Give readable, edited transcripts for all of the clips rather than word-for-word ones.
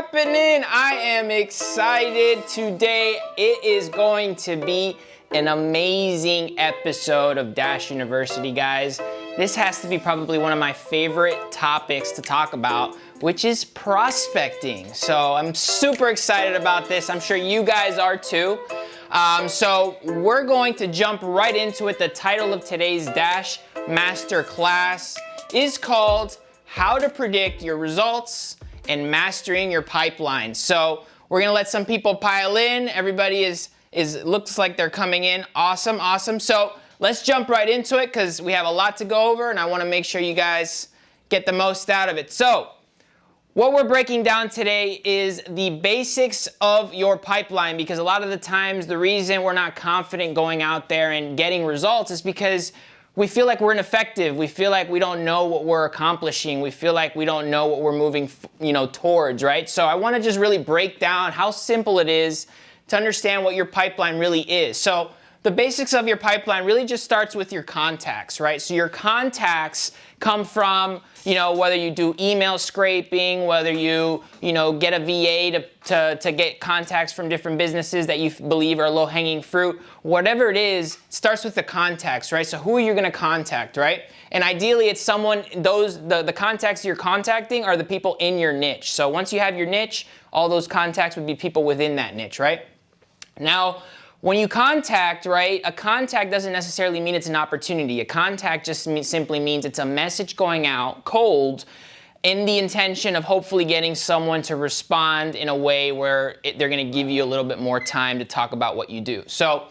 happening? I am excited today. It is going to be an amazing episode of Dash University, guys. This has to be probably one of my favorite topics to talk about, which is prospecting. So I'm super excited about this. I'm sure you guys are too. So we're going to jump right into it. The title of today's Dash Masterclass is called How to Predict Your Results and Mastering Your Pipeline. So we're gonna let some people pile in. Everybody looks like they're coming in. Awesome, awesome. So let's jump right into it because we have a lot to go over and I wanna make sure you guys get the most out of it. So what we're breaking down today is the basics of your pipeline, because a lot of the times the reason we're not confident going out there and getting results is because we feel like we're ineffective. We feel like we don't know what we're accomplishing. We feel like we don't know what we're moving, towards, right? So I want to just really break down how simple it is to understand what your pipeline really is. So the basics of your pipeline really just starts with your contacts, right? So your contacts come from, whether you do email scraping, whether you, get a VA to get contacts from different businesses that you believe are low-hanging fruit, whatever it is, starts with the contacts, right? So who are you going to contact, right? And ideally, it's someone, the contacts you're contacting are the people in your niche. So once you have your niche, all those contacts would be people within that niche, right? Now, when you contact, right, a contact doesn't necessarily mean it's an opportunity. A contact just simply means it's a message going out cold in the intention of hopefully getting someone to respond in a way where they're going to give you a little bit more time to talk about what you do. So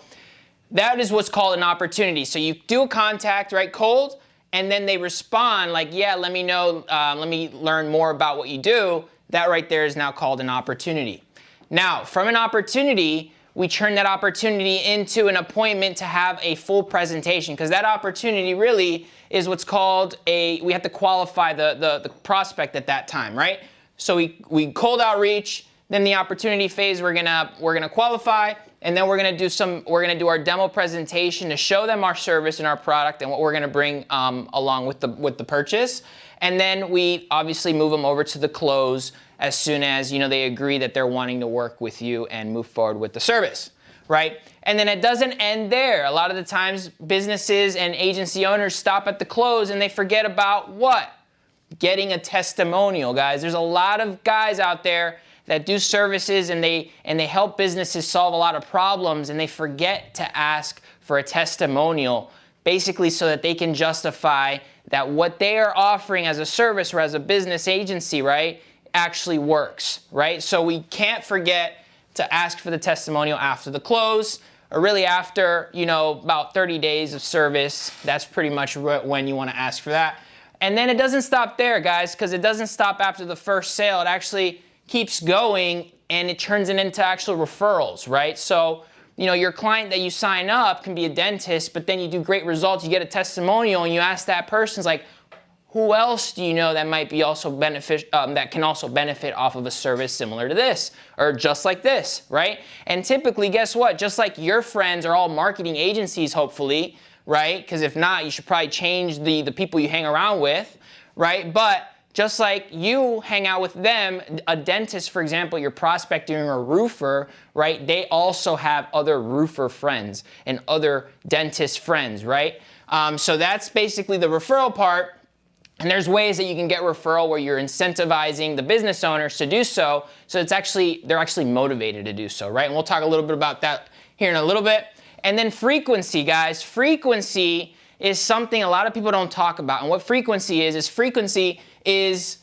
that is what's called an opportunity. So you do a contact, right, cold, and then they respond like, yeah, let me know, let me learn more about what you do. That right there is now called an opportunity. Now, from an opportunity, we turn that opportunity into an appointment to have a full presentation, because that opportunity really is what's called we have to qualify the prospect at that time, right? So we cold outreach, then the opportunity phase we're gonna qualify, and then we're gonna do our demo presentation to show them our service and our product and what we're gonna bring along with the purchase. And then we obviously move them over to the close as soon as they agree that they're wanting to work with you and move forward with the service, right? And then it doesn't end there. A lot of the times businesses and agency owners stop at the close and they forget about what? Getting a testimonial, guys. There's a lot of guys out there that do services and they help businesses solve a lot of problems, and they forget to ask for a testimonial, basically so that they can justify that what they are offering as a service or as a business agency, right, actually works, right? So we can't forget to ask for the testimonial after the close, or really after, about 30 days of service. That's pretty much when you want to ask for that. And then it doesn't stop there, guys, because it doesn't stop after the first sale. It actually keeps going and it turns it into actual referrals, right? So your client that you sign up can be a dentist, but then you do great results, you get a testimonial, and you ask that person, it's like, who else do you know that might be also that can also benefit off of a service similar to this, or just like this, right? And typically, guess what? Just like your friends are all marketing agencies, hopefully, right? Because if not, you should probably change the people you hang around with, right? But just like you hang out with them, a dentist, for example, you're prospecting a roofer, right? They also have other roofer friends and other dentist friends, right? So that's basically the referral part. And there's ways that you can get referral where you're incentivizing the business owners to do so. So they're actually motivated to do so, right? And we'll talk a little bit about that here in a little bit. And then frequency, guys. Frequency is something a lot of people don't talk about. And what frequency is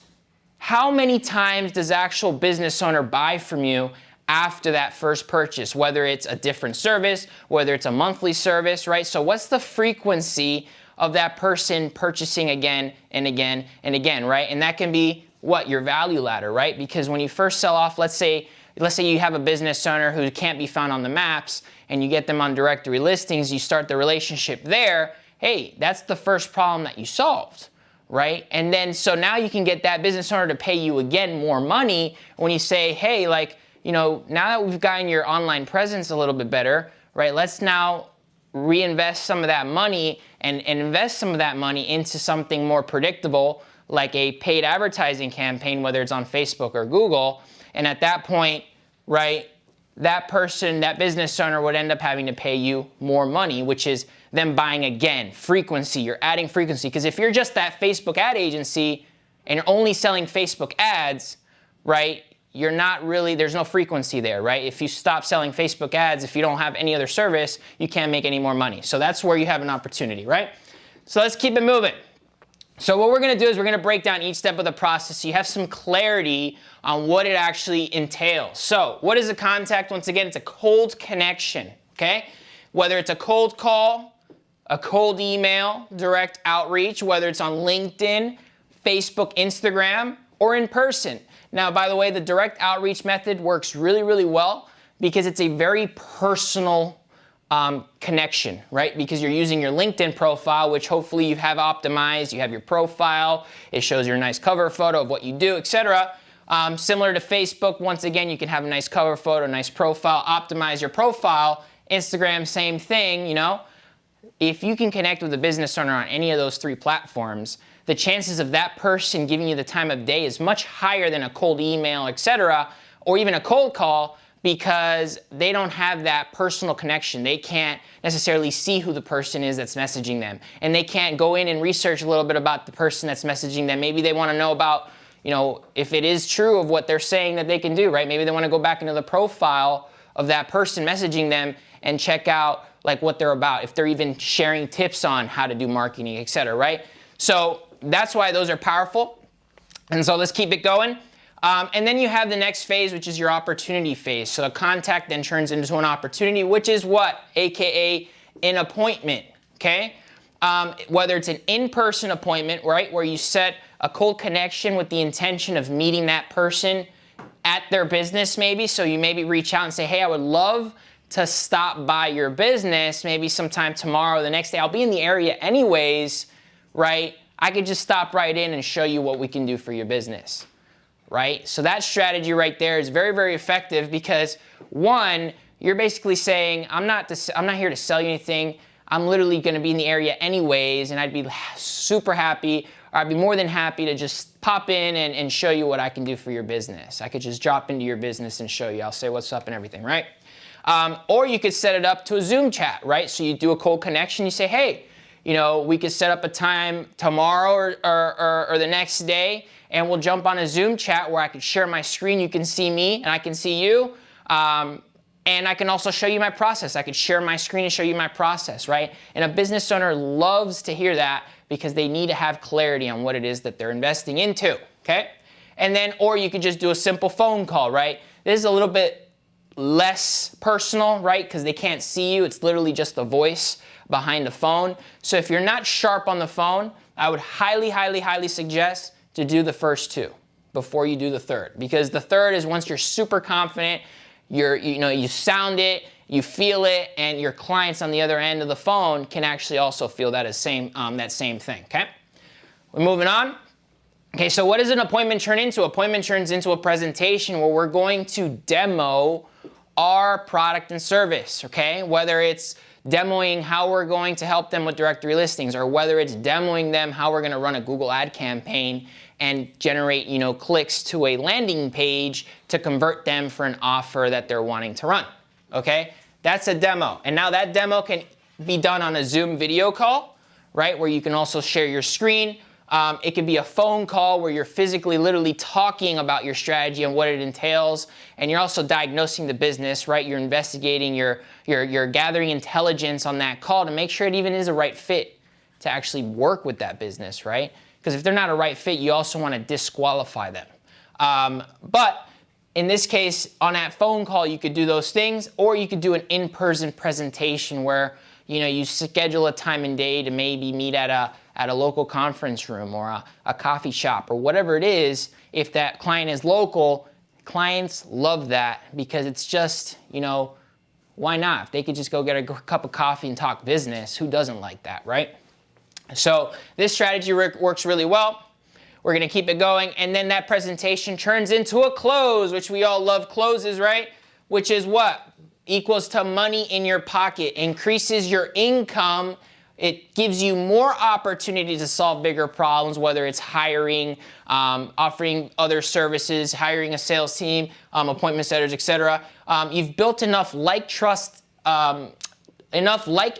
how many times does actual business owner buy from you after that first purchase, whether it's a different service, whether it's a monthly service, right? So what's the frequency of that person purchasing again and again and again, right? And that can be what? Your value ladder, right? Because when you first sell off, let's say you have a business owner who can't be found on the maps and you get them on directory listings, you start the relationship there. Hey, that's the first problem that you solved, right? And then so now you can get that business owner to pay you again more money when you say, hey, now that we've gotten your online presence a little bit better, right? Let's now reinvest some of that money and invest some of that money into something more predictable, like a paid advertising campaign, whether it's on Facebook or Google. And at that point, right, that person, that business owner would end up having to pay you more money, which is them buying again. Frequency, you're adding frequency. Because if you're just that Facebook ad agency and you're only selling Facebook ads, right, you're not really, there's no frequency there, right? If you stop selling Facebook ads, if you don't have any other service, you can't make any more money. So that's where you have an opportunity, right? So let's keep it moving. So what we're gonna do is we're gonna break down each step of the process so you have some clarity on what it actually entails. So what is a contact? Once again, it's a cold connection, okay? Whether it's a cold call, a cold email, direct outreach, whether it's on LinkedIn, Facebook, Instagram, or in person. Now, by the way, the direct outreach method works really, really well because it's a very personal connection, right? Because you're using your LinkedIn profile, which hopefully you have optimized. You have your profile. It shows your nice cover photo of what you do, etc. Similar to Facebook, once again, you can have a nice cover photo, nice profile, optimize your profile. Instagram, same thing, you know. If you can connect with a business owner on any of those three platforms, the chances of that person giving you the time of day is much higher than a cold email, etc., or even a cold call, because they don't have that personal connection. They can't necessarily see who the person is that's messaging them. And they can't go in and research a little bit about the person that's messaging them. Maybe they want to know about, you know, if it is true of what they're saying that they can do, right? Maybe they want to go back into the profile of that person messaging them and check out like what they're about, if they're even sharing tips on how to do marketing, etc., right? So that's why those are powerful. And so let's keep it going. And then you have the next phase, which is your opportunity phase. So a contact then turns into an opportunity, which is what? AKA an appointment, okay? Whether it's an in-person appointment, right, where you set a cold connection with the intention of meeting that person at their business maybe. So you maybe reach out and say, hey, I would love to stop by your business maybe sometime tomorrow or the next day. I'll be in the area anyways, right? I could just stop right in and show you what we can do for your business, right? So that strategy right there is very, very effective because one, you're basically saying, I'm not here to sell you anything. I'm literally gonna be in the area anyways, and I'd be super happy, or I'd be more than happy to just pop in and show you what I can do for your business. I could just drop into your business and show you. I'll say what's up and everything, right? Or you could set it up to a Zoom chat, right? So you do a cold connection, you say, hey, you know, we could set up a time tomorrow or the next day, and we'll jump on a Zoom chat where I can share my screen. You can see me and I can see you. And I can also show you my process. I could share my screen and show you my process, right? And a business owner loves to hear that because they need to have clarity on what it is that they're investing into, okay? And then, or you could just do a simple phone call, right? This is a little bit less personal, right? Because they can't see you. It's literally just the voice behind the phone. So if you're not sharp on the phone, I would highly, highly, highly suggest to do the first two before you do the third. Because the third is once you're super confident, you sound it, you feel it, and your clients on the other end of the phone can actually also feel that same thing, okay? We're moving on. Okay, so what does an appointment turn into? Appointment turns into a presentation where we're going to demo our product and service, okay? Whether it's demoing how we're going to help them with directory listings, or whether it's demoing them how we're gonna run a Google ad campaign and generate, clicks to a landing page to convert them for an offer that they're wanting to run, okay? That's a demo. And now that demo can be done on a Zoom video call, right? Where you can also share your screen. It could be a phone call where you're physically literally talking about your strategy and what it entails, and you're also diagnosing the business, right? You're investigating, you're gathering intelligence on that call to make sure it even is a right fit to actually work with that business, right? Because if they're not a right fit, you also want to disqualify them. But in this case, on that phone call, you could do those things, or you could do an in-person presentation where you schedule a time and day to maybe meet at a local conference room or a coffee shop or whatever it is. If that client is local, clients love that because it's just, why not? If they could just go get a cup of coffee and talk business, who doesn't like that, right? So this strategy works really well. We're gonna keep it going, and then that presentation turns into a close, which we all love closes, right? Which is what? Equals to money in your pocket, increases your income It gives you more opportunity to solve bigger problems, whether it's hiring, offering other services, hiring a sales team, appointment setters, etc. You've built enough like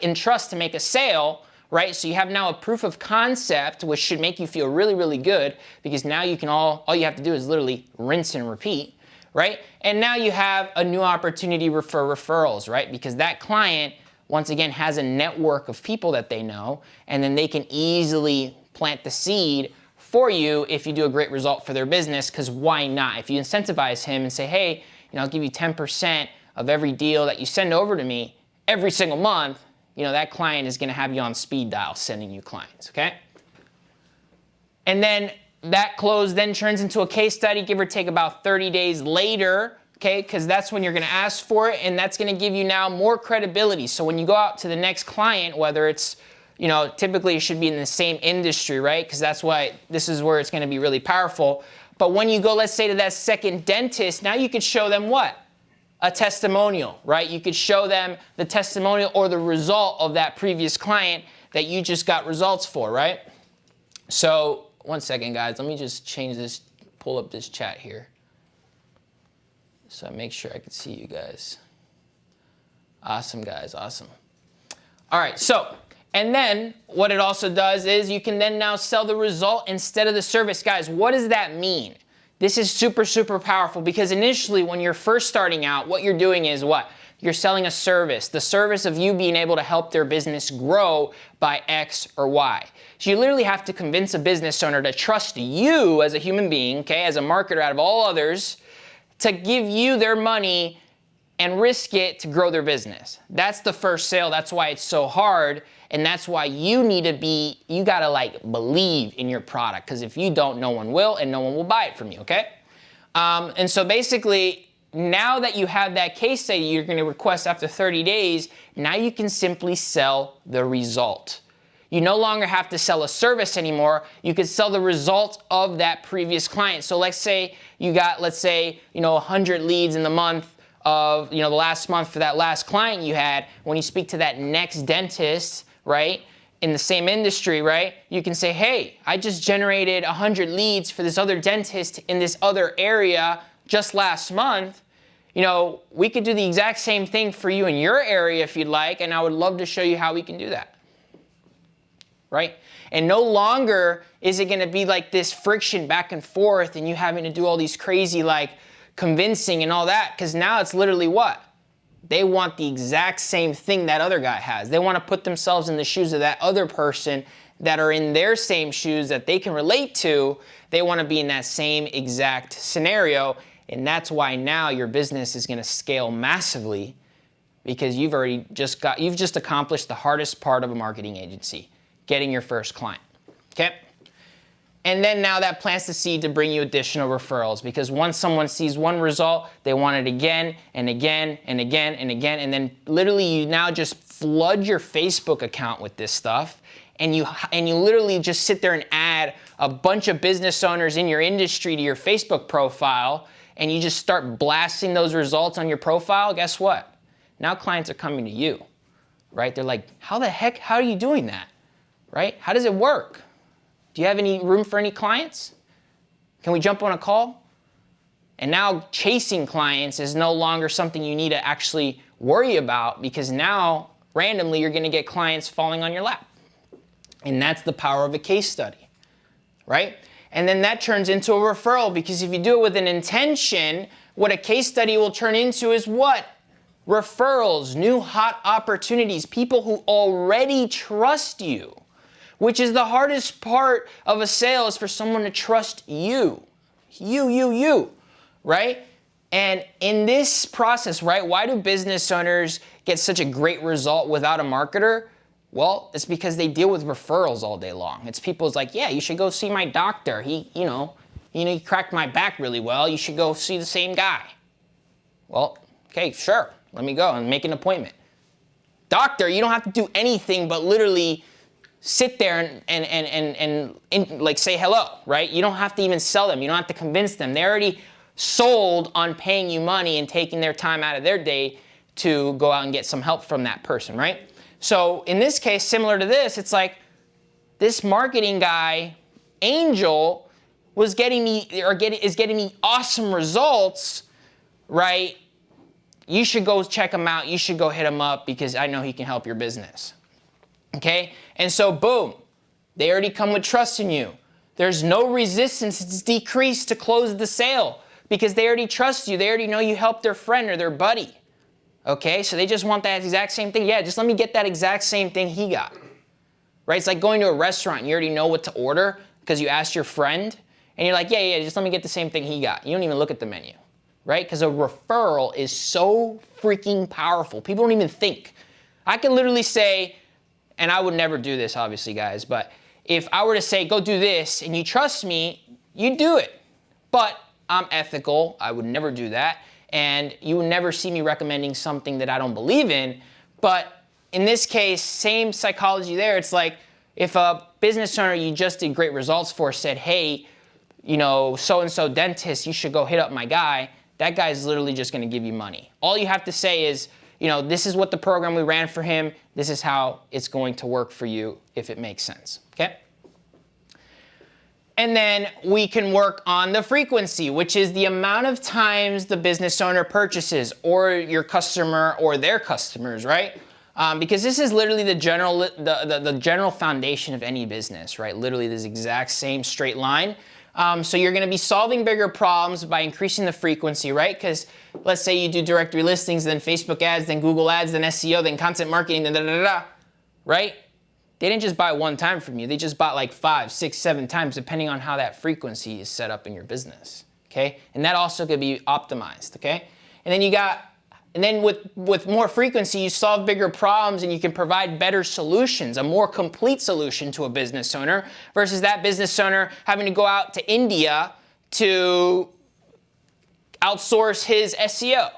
and trust to make a sale, right? So you have now a proof of concept, which should make you feel really, really good, because now you can all you have to do is literally rinse and repeat, right? And now you have a new opportunity for referrals, right? Because that client, once again, has a network of people that they know, and then they can easily plant the seed for you if you do a great result for their business, because why not? If you incentivize him and say, hey, I'll give you 10% of every deal that you send over to me every single month, that client is gonna have you on speed dial sending you clients, okay? And then that close then turns into a case study, give or take about 30 days later, okay? Because that's when you're gonna ask for it, and that's gonna give you now more credibility. So when you go out to the next client, whether it's, typically it should be in the same industry, right? Because that's why this is where it's gonna be really powerful. But when you go, let's say, to that second dentist, now you could show them what? A testimonial, right? You could show them the testimonial or the result of that previous client that you just got results for, right? So, one second, guys. Let me just change this, pull up this chat here. So I make sure I can see you guys. Awesome, guys, awesome. All right, so, and then what it also does is you can then now sell the result instead of the service. Guys, what does that mean? This is super, super powerful, because initially when you're first starting out, what you're doing is what? You're selling a service, the service of you being able to help their business grow by X or Y. So you literally have to convince a business owner to trust you as a human being, okay, as a marketer out of all others, to give you their money and risk it to grow their business. That's the first sale. That's why it's so hard. And that's why you gotta believe in your product, because if you don't, no one will, and no one will buy it from you, okay? And so basically, now that you have that case study you're gonna request after 30 days, now you can simply sell the result. You no longer have to sell a service anymore. You can sell the result of that previous client. So let's say you got, 100 leads in the month of, the last month for that last client you had. When you speak to that next dentist, right, in the same industry, right, you can say, hey, I just generated 100 leads for this other dentist in this other area just last month. We could do the exact same thing for you in your area if you'd like, and I would love to show you how we can do that, right? And no longer is it gonna be like this friction back and forth and you having to do all these crazy convincing and all that, because now it's literally what? They want the exact same thing that other guy has. They want to put themselves in the shoes of that other person that are in their same shoes that they can relate to. They want to be in that same exact scenario. And that's why now your business is going to scale massively, because you've just accomplished the hardest part of a marketing agency, getting your first client, okay? And then now that plants the seed to bring you additional referrals, because once someone sees one result, they want it again and again and again and again. And then literally you now just flood your Facebook account with this stuff, and you literally just sit there and add a bunch of business owners in your industry to your Facebook profile, and you just start blasting those results on your profile. Guess what? Now clients are coming to you, right? They're like, how are you doing that, right? How does it work? Do you have any room for any clients? Can we jump on a call? And now chasing clients is no longer something you need to actually worry about, because now randomly you're gonna get clients falling on your lap. And that's the power of a case study, right? And then that turns into a referral, because if you do it with an intention, what a case study will turn into is what? Referrals, new hot opportunities, people who already trust you. Which is the hardest part of a sale, is for someone to trust you. You, right? And in this process, right, why do business owners get such a great result without a marketer? Well, it's because they deal with referrals all day long. It's people's like, yeah, you should go see my doctor. He cracked my back really well. You should go see the same guy. Well, okay, sure. Let me go and make an appointment. Doctor, you don't have to do anything but literally sit there and say hello, right? You don't have to even sell them. You don't have to convince them. They're already sold on paying you money and taking their time out of their day to go out and get some help from that person, right? So in this case, similar to this, it's like this marketing guy, Angel, is getting me awesome results, right? You should go check him out. You should go hit him up because I know he can help your business. Okay? And so boom, they already come with trust in you. There's no resistance. It's decreased to close the sale because they already trust you. They already know you helped their friend or their buddy. Okay? So they just want that exact same thing. Yeah, just let me get that exact same thing he got. Right? It's like going to a restaurant. You already know what to order because you asked your friend. And you're like, yeah, just let me get the same thing he got. You don't even look at the menu. Right? Because a referral is so freaking powerful. People don't even think. I can literally say, and I would never do this, obviously, guys, but if I were to say, go do this, and you trust me, you do it. But I'm ethical. I would never do that. And you would never see me recommending something that I don't believe in. But in this case, same psychology there. It's like if a business owner you just did great results for said, hey, you know, so-and-so dentist, you should go hit up my guy. That guy's literally just going to give you money. All you have to say is, you know, this is what the program we ran for him. This is how it's going to work for you if it makes sense, okay? And then we can work on the frequency, which is the amount of times the business owner purchases or your customer or their customers, right? Because this is literally the general foundation of any business, right? Literally this exact same straight line. So you're going to be solving bigger problems by increasing the frequency, right? Because let's say you do directory listings, then Facebook ads, then Google ads, then SEO, then content marketing, then da-da-da-da, right? They didn't just buy one time from you. They just bought like 5, 6, 7 times, depending on how that frequency is set up in your business, okay? And that also could be optimized, okay? And then with more frequency, you solve bigger problems and you can provide better solutions, a more complete solution to a business owner versus that business owner having to go out to India to outsource his SEO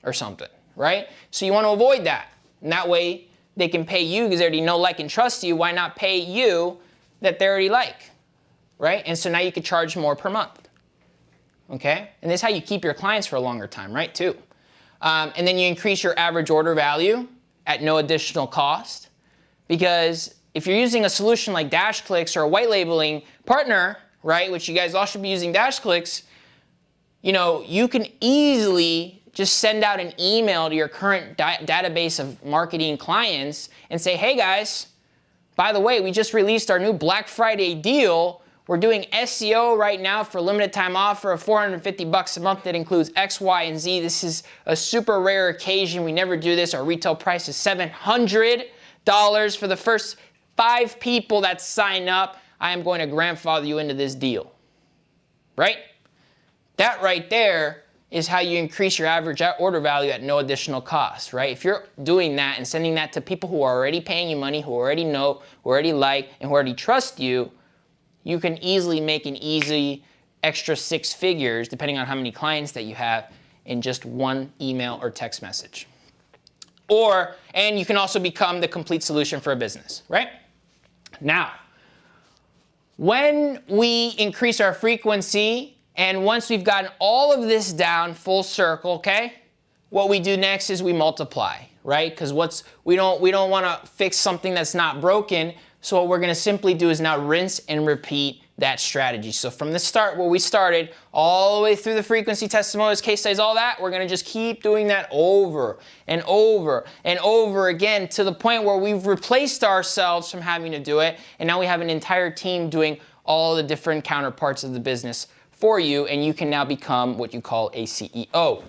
or something, right? So you want to avoid that. And that way they can pay you because they already know, like, and trust you. Why not pay you that they already like, right? And so now you can charge more per month, okay? And this is how you keep your clients for a longer time, right, too. And then you increase your average order value at no additional cost. Because if you're using a solution like DashClicks or a white labeling partner, right, which you guys all should be using DashClicks, you know, you can easily just send out an email to your current database of marketing clients and say, hey guys, by the way, we just released our new Black Friday deal. We're doing SEO right now for a limited time offer of $450 a month that includes X, Y, and Z. This is a super rare occasion. We never do this. Our retail price is $700 for the first 5 people that sign up. I am going to grandfather you into this deal, right? That right there is how you increase your average order value at no additional cost, right? If you're doing that and sending that to people who are already paying you money, who already know, who already like, and who already trust you, you can easily make an easy extra 6 figures, depending on how many clients that you have, in just one email or text message. And you can also become the complete solution for a business, right? Now, when we increase our frequency, and once we've gotten all of this down full circle, okay, what we do next is we multiply, right? Because we don't want to fix something that's not broken. So what we're going to simply do is now rinse and repeat that strategy. So from the start where we started, all the way through the frequency, testimonials, case studies, all that, we're going to just keep doing that over and over and over again to the point where we've replaced ourselves from having to do it. And now we have an entire team doing all the different counterparts of the business for you. And you can now become what you call a CEO.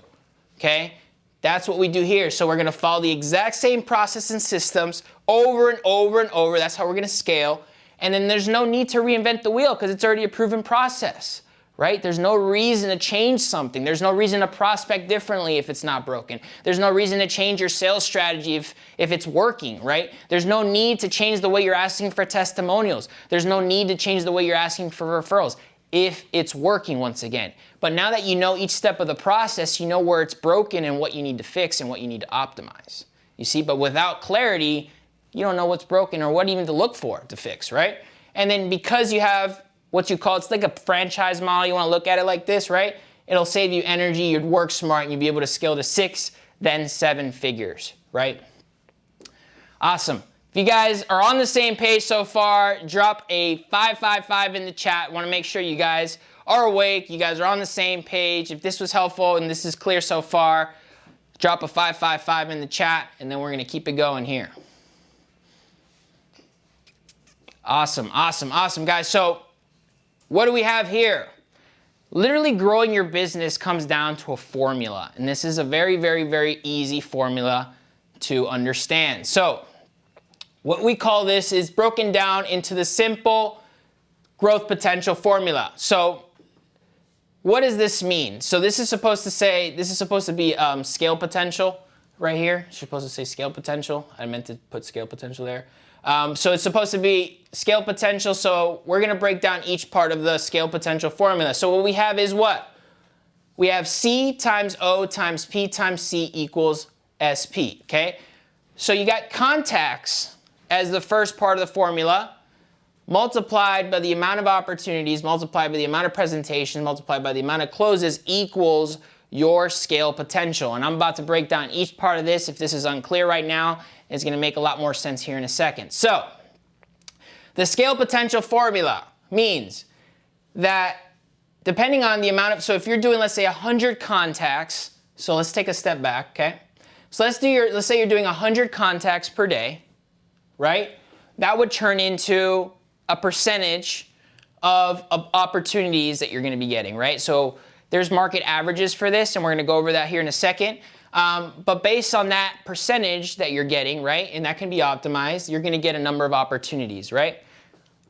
Okay? That's what we do here. So we're going to follow the exact same process and systems over and over and over. That's how we're going to scale. And then there's no need to reinvent the wheel because it's already a proven process, right? There's no reason to change something. There's no reason to prospect differently if it's not broken. There's no reason to change your sales strategy if it's working, right? There's no need to change the way you're asking for testimonials. There's no need to change the way you're asking for referrals if it's working, once again. But now that you know each step of the process, you know where it's broken and what you need to fix and what you need to optimize. You see, but without clarity, you don't know what's broken or what even to look for to fix, right? And then because you have what you call, it's like a franchise model, you want to look at it like this, right? It'll save you energy, you'd work smart, and you'd be able to scale to 6, then 7 figures, right? Awesome. If you guys are on the same page so far, drop a 555 in the chat. Want to make sure you guys are awake, you guys are on the same page. If this was helpful and this is clear so far, drop a 555 in the chat, and then we're going to keep it going here. Awesome, awesome, awesome, guys. So what do we have here? Literally growing your business comes down to a formula, and this is a very, very, very easy formula to understand. So what we call this is broken down into the simple growth potential formula. So what does this mean? So this is supposed to be scale potential right here. It's supposed to say scale potential. I meant to put scale potential there. So it's supposed to be scale potential. So we're going to break down each part of the scale potential formula. So what we have is what? We have C times O times P times C equals SP, okay? So you got contacts as the first part of the formula, multiplied by the amount of opportunities, multiplied by the amount of presentations, multiplied by the amount of closes equals your scale potential. And I'm about to break down each part of this. If this is unclear right now, it's going to make a lot more sense here in a second. So the scale potential formula means that depending on the amount of, so if you're doing, let's say 100 contacts, so let's take a step back, okay? So let's say you're doing 100 contacts per day, right? That would turn into a percentage of opportunities that you're going to be getting, right? So there's market averages for this, and we're going to go over that here in a second. But based on that percentage that you're getting, right, and that can be optimized, you're going to get a number of opportunities, right?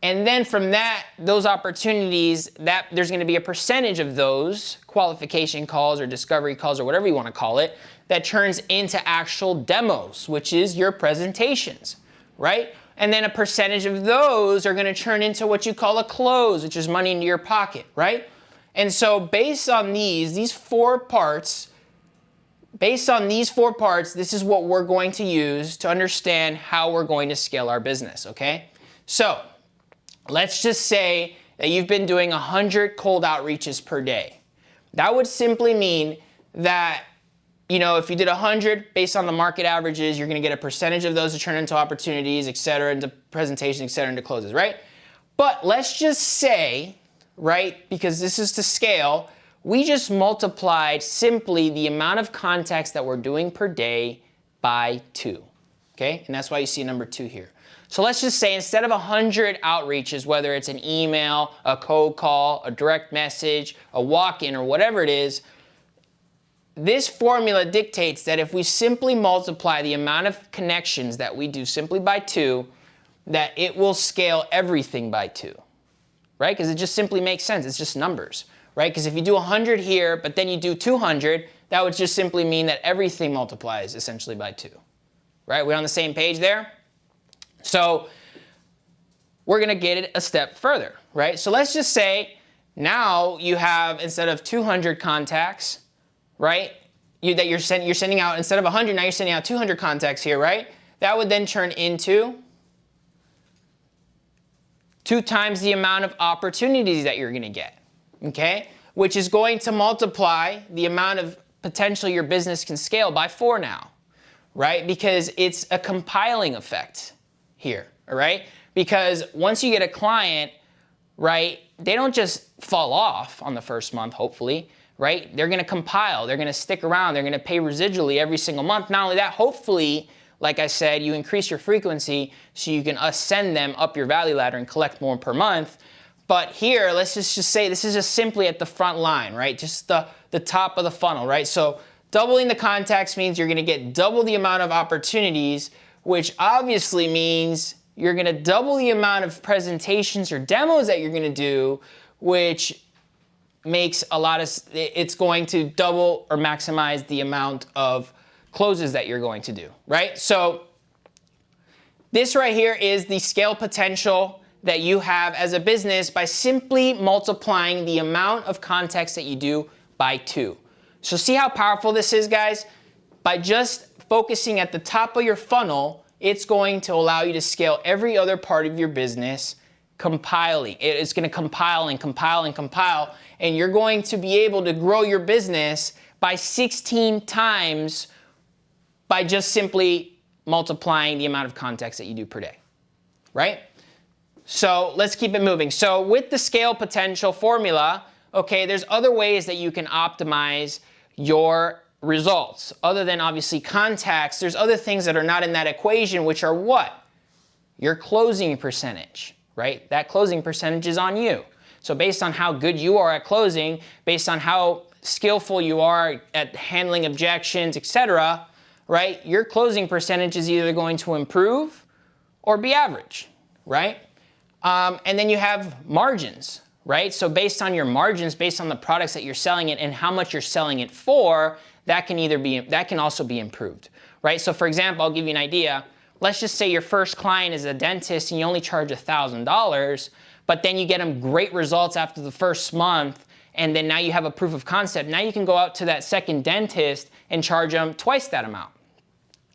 And then from that, those opportunities, there's going to be a percentage of those qualification calls or discovery calls or whatever you want to call it that turns into actual demos, which is your presentations, right? And then a percentage of those are going to turn into what you call a close, which is money into your pocket, right? And so based on these four parts, this is what we're going to use to understand how we're going to scale our business, okay? So let's just say that you've been doing 100 cold outreaches per day. That would simply mean that, you know, if you did 100 based on the market averages, you're going to get a percentage of those to turn into opportunities, et cetera, into presentations, et cetera, into closes, right? But let's just say, right, because this is to scale, we just multiplied simply the amount of contacts that we're doing per day by 2, okay? And that's why you see number 2 here. So let's just say instead of 100 outreaches, whether it's an email, a cold call, a direct message, a walk-in, or whatever it is, this formula dictates that if we simply multiply the amount of connections that we do simply by 2, that it will scale everything by 2, right? Because it just simply makes sense. It's just numbers, right? Because if you do 100 here, but then you do 200, that would just simply mean that everything multiplies essentially by 2, right? We're on the same page there? So we're going to get it a step further, right? So let's just say now you have, instead of 200 contacts, right, that you're sending out, instead of 100, now you're sending out 200 contacts here, right? That would then turn into 2 times the amount of opportunities that you're going to get, okay? Which is going to multiply the amount of potential your business can scale by 4 now, right? Because it's a compiling effect here, all right? Because once you get a client, right, they don't just fall off on the first month, hopefully, right? They're going to compile. They're going to stick around. They're going to pay residually every single month. Not only that, hopefully, like I said, you increase your frequency so you can ascend them up your value ladder and collect more per month. But here, let's just say this is just simply at the front line, right? Just the top of the funnel, right? So doubling the contacts means you're going to get double the amount of opportunities, which obviously means you're going to double the amount of presentations or demos that you're going to do, which makes it's going to double or maximize the amount of closes that you're going to do, right? So this right here is the scale potential that you have as a business by simply multiplying the amount of contacts that you do by 2. So see how powerful this is, guys? By just focusing at the top of your funnel, it's going to allow you to scale every other part of your business compiling. It's going to compile and compile and compile, and you're going to be able to grow your business by 16 times by just simply multiplying the amount of contacts that you do per day, right? So let's keep it moving. So with the scale potential formula, okay, there's other ways that you can optimize your results. Other than obviously contacts, there's other things that are not in that equation, which are what? Your closing percentage, right? That closing percentage is on you. So based on how good you are at closing, based on how skillful you are at handling objections, etc., right? Your closing percentage is either going to improve or be average, right? And then you have margins, right? So based on your margins, based on the products that you're selling it and how much you're selling it for, that can also be improved, right? So for example, I'll give you an idea. Let's just say your first client is a dentist and you only charge $1,000, but then you get them great results after the first month, and then now you have a proof of concept. Now you can go out to that second dentist and charge them twice that amount.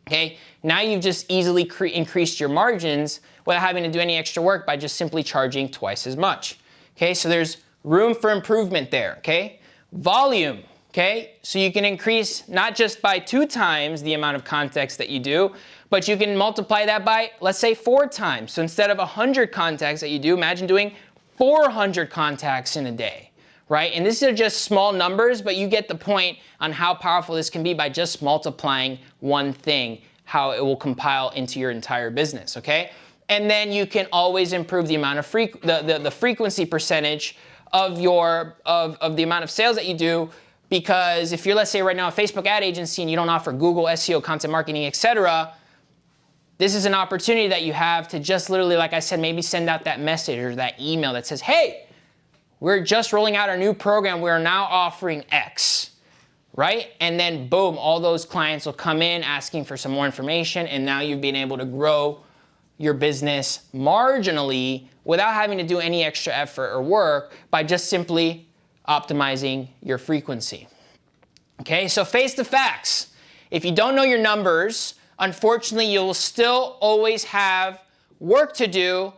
Okay, now you've just easily increased your margins without having to do any extra work by just simply charging twice as much. Okay, so there's room for improvement there, okay? Volume, okay? So you can increase not just by 2 times the amount of contacts that you do, but you can multiply that by, let's say, 4 times. So instead of 100 contacts that you do, imagine doing 400 contacts in a day, right? And these are just small numbers, but you get the point on how powerful this can be by just multiplying one thing, how it will compile into your entire business, okay? And then you can always improve the amount of the frequency percentage of the amount of sales that you do, because if you're, let's say right now, a Facebook ad agency and you don't offer Google, SEO, content marketing, etc., this is an opportunity that you have to just literally, like I said, maybe send out that message or that email that says, hey, we're just rolling out our new program. We're now offering X, right? And then boom, all those clients will come in asking for some more information, and now you've been able to grow your business marginally without having to do any extra effort or work by just simply optimizing your frequency. Okay, so face the facts. If you don't know your numbers, unfortunately, you'll still always have work to do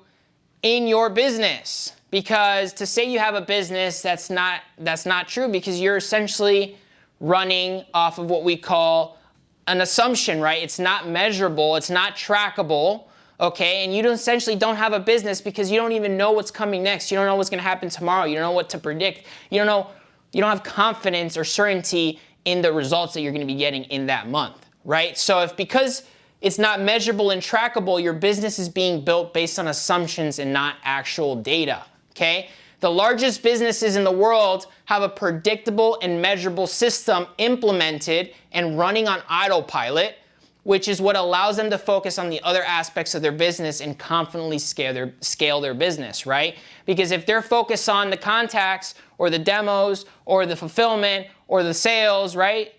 in your business, because to say you have a business, that's not true, because you're essentially running off of what we call an assumption, right? It's not measurable, it's not trackable, okay? And you essentially don't have a business because you don't even know what's coming next. You don't know what's going to happen tomorrow. You don't know what to predict. You don't have confidence or certainty in the results that you're going to be getting in that month, right? So because it's not measurable and trackable, your business is being built based on assumptions and not actual data, okay? The largest businesses in the world have a predictable and measurable system implemented and running on autopilot, which is what allows them to focus on the other aspects of their business and confidently scale their business, right? Because if they're focused on the contacts or the demos or the fulfillment or the sales, right?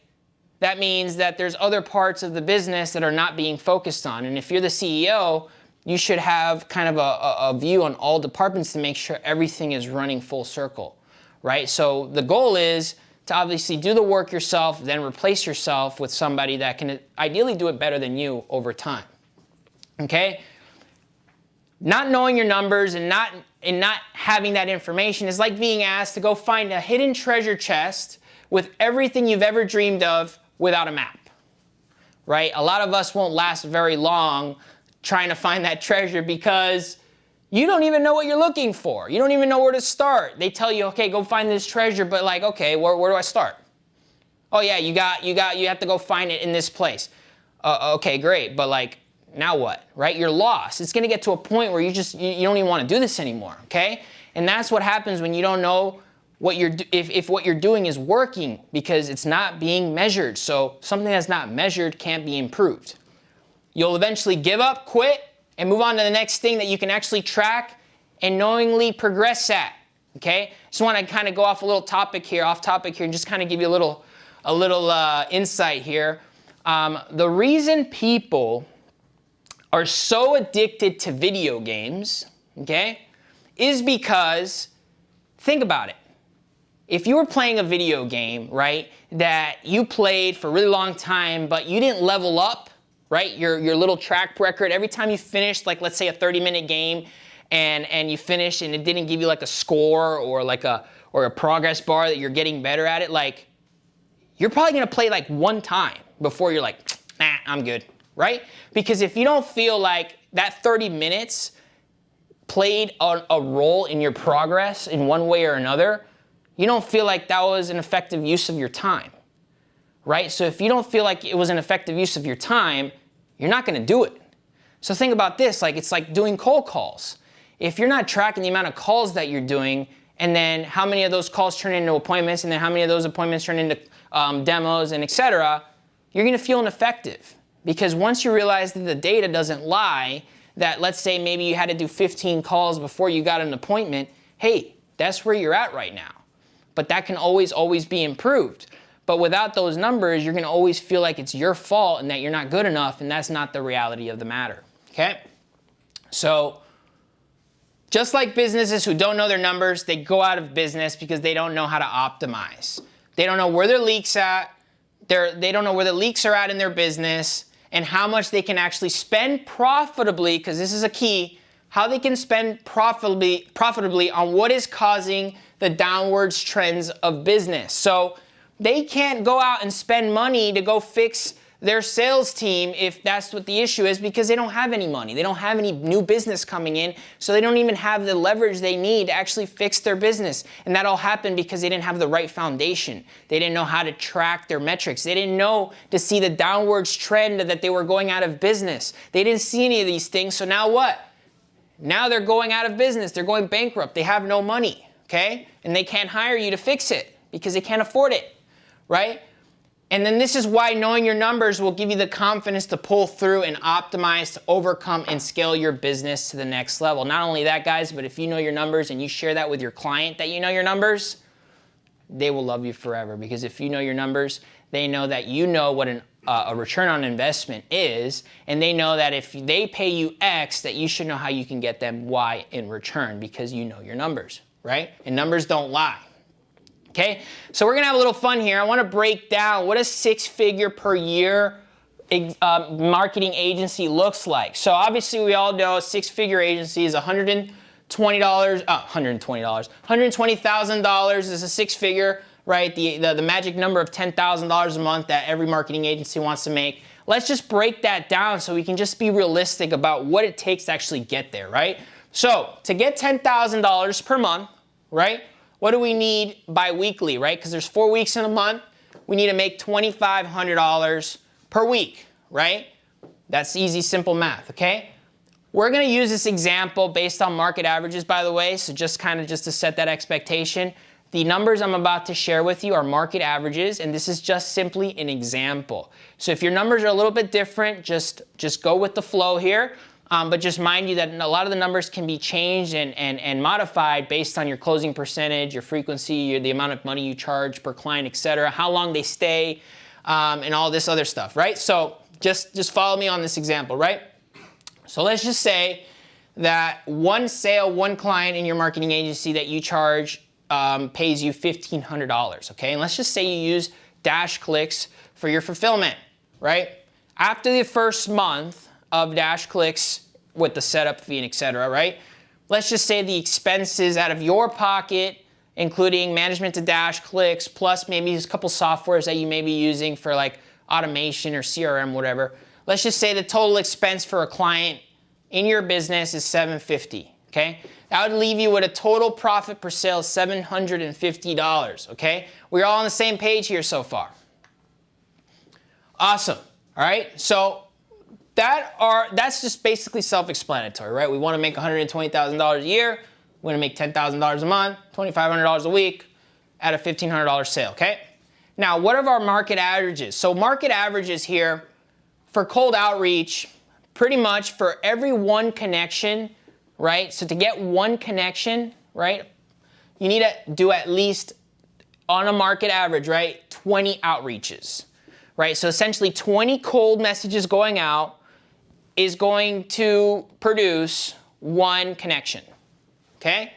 That means that there's other parts of the business that are not being focused on. And if you're the CEO, you should have kind of a view on all departments to make sure everything is running full circle, right? So the goal is to obviously do the work yourself, then replace yourself with somebody that can ideally do it better than you over time, okay? Not knowing your numbers and not having that information is like being asked to go find a hidden treasure chest with everything you've ever dreamed of without a map, right? A lot of us won't last very long trying to find that treasure because you don't even know what you're looking for. You don't even know where to start. They tell you, okay, go find this treasure, but like, okay, where do I start? Oh yeah, you have to go find it in this place. Okay, great, but like, now what, right? You're lost. It's gonna get to a point where you don't even wanna do this anymore, okay? And that's what happens when you don't know if what you're doing is working, because it's not being measured. So something that's not measured can't be improved. You'll eventually give up, quit, and move on to the next thing that you can actually track and knowingly progress at, okay? Just want to kind of go off topic here, and just kind of give you a little insight here. The reason people are so addicted to video games, okay, is because, think about it. If you were playing a video game, right, that you played for a really long time, but you didn't level up, right, your little track record, every time you finished, like, let's say a 30-minute game, and you finished and it didn't give you like a score or a progress bar that you're getting better at it, like, you're probably gonna play like one time before you're like, nah, I'm good. right? Because if you don't feel like that 30 minutes played a role in your progress in one way or another, you don't feel like that was an effective use of your time, right? So if you don't feel like it was an effective use of your time, you're not gonna do it. So think about this, like it's like doing cold calls. If you're not tracking the amount of calls that you're doing, and then how many of those calls turn into appointments, and then how many of those appointments turn into demos, and etc., you're gonna feel ineffective. Because once you realize that the data doesn't lie, that let's say maybe you had to do 15 calls before you got an appointment, hey, that's where you're at right now. But that can always be improved. But without those numbers, you're gonna always feel like it's your fault and that you're not good enough, and that's not the reality of the matter, okay? So, just like businesses who don't know their numbers, they go out of business because they don't know how to optimize. They don't know where their leaks at, they don't know where the leaks are at in their business, and how much they can actually spend profitably, because this is a key, how they can spend profitably on what is causing the downwards trends of business. So they can't go out and spend money to go fix their sales team if that's what the issue is, because they don't have any money. They don't have any new business coming in, so they don't even have the leverage they need to actually fix their business. And that all happened because they didn't have the right foundation. They didn't know how to track their metrics. They didn't know to see the downwards trend that they were going out of business. They didn't see any of these things, so now what? Now they're going out of business. They're going bankrupt. They have no money, okay? And they can't hire you to fix it because they can't afford it, right? And then this is why knowing your numbers will give you the confidence to pull through and optimize to overcome and scale your business to the next level. Not only that, guys, but if you know your numbers and you share that with your client that you know your numbers, they will love you forever. Because if you know your numbers, they know that you know what a return on investment is, and they know that if they pay you X, that you should know how you can get them Y in return because you know your numbers, right? And numbers don't lie. Okay, so we're gonna have a little fun here. I wanna break down what a 6-figure per year marketing agency looks like. So obviously we all know a 6-figure agency is $120,000 is a 6-figure, right? The magic number of $10,000 a month that every marketing agency wants to make. Let's just break that down so we can just be realistic about what it takes to actually get there, right? So to get $10,000 per month, right? What do we need bi-weekly, right? Because there's 4 weeks in a month. We need to make $2,500 per week, right? That's easy, simple math, okay? We're gonna use this example based on market averages, by the way, so just to set that expectation. The numbers I'm about to share with you are market averages, and this is just simply an example. So if your numbers are a little bit different, just go with the flow here. But just mind you that a lot of the numbers can be changed and modified based on your closing percentage, your frequency, the amount of money you charge per client, etc., how long they stay, and all this other stuff, right? So just follow me on this example, right? So let's just say that one sale, one client in your marketing agency that you charge pays you $1,500, okay? And let's just say you use DashClicks for your fulfillment, right? After the first month of DashClicks with the setup fee and etc., right? Let's just say the expenses out of your pocket, including management to DashClicks, plus maybe a couple softwares that you may be using for like automation or CRM, whatever. Let's just say the total expense for a client in your business is $750, okay? That would leave you with a total profit per sale of $750, okay? We're all on the same page here so far. Awesome, all right? So that's just basically self-explanatory, right? We want to make $120,000 a year. We want to make $10,000 a month, $2,500 a week at a $1,500 sale, okay? Now, what are our market averages? So market averages here for cold outreach, pretty much for every one connection, right? So to get one connection, right, you need to do at least, on a market average, right, 20 outreaches, right? So essentially 20 cold messages going out is going to produce one connection, okay?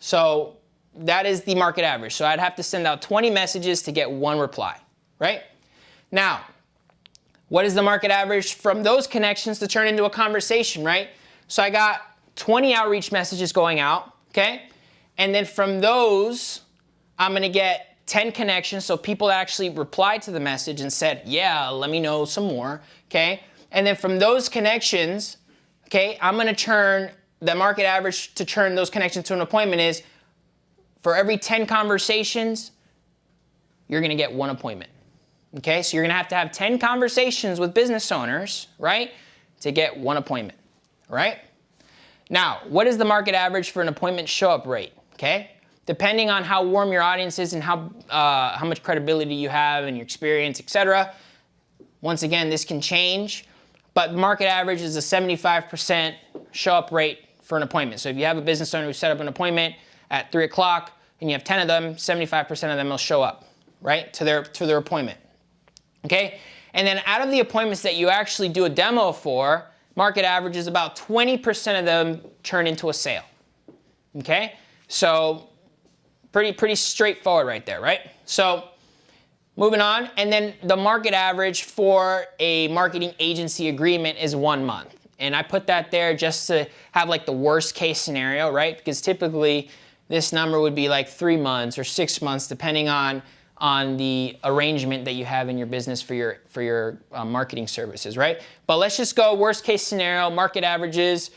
So that is the market average. So I'd have to send out 20 messages to get one reply, right? Now, what is the market average from those connections to turn into a conversation, right? So I got 20 outreach messages going out, okay? And then from those, I'm gonna get 10 connections, so people actually replied to the message and said, yeah, let me know some more, okay? And then from those connections, okay, I'm gonna churn, the market average to churn those connections to an appointment is, for every 10 conversations, you're gonna get 1 appointment. Okay, so you're gonna have 10 conversations with business owners, right, to get 1 appointment, right? Now, what is the market average for an appointment show-up rate, okay? Depending on how warm your audience is and how much credibility you have and your experience, etc. Once again, this can change, but market average is a 75% show-up rate for an appointment. So if you have a business owner who set up an appointment at 3 o'clock and you have 10 of them, 75% of them will show up, right, to their appointment. Okay, and then out of the appointments that you actually do a demo for, market average is about 20% of them turn into a sale. Okay, so pretty straightforward right there, right? So moving on, and then the market average for a marketing agency agreement is 1 month. And I put that there just to have like the worst case scenario, right? Because typically this number would be like 3 months or 6 months, depending on the arrangement that you have in your business for your marketing services, right? But let's just go worst case scenario, market averages.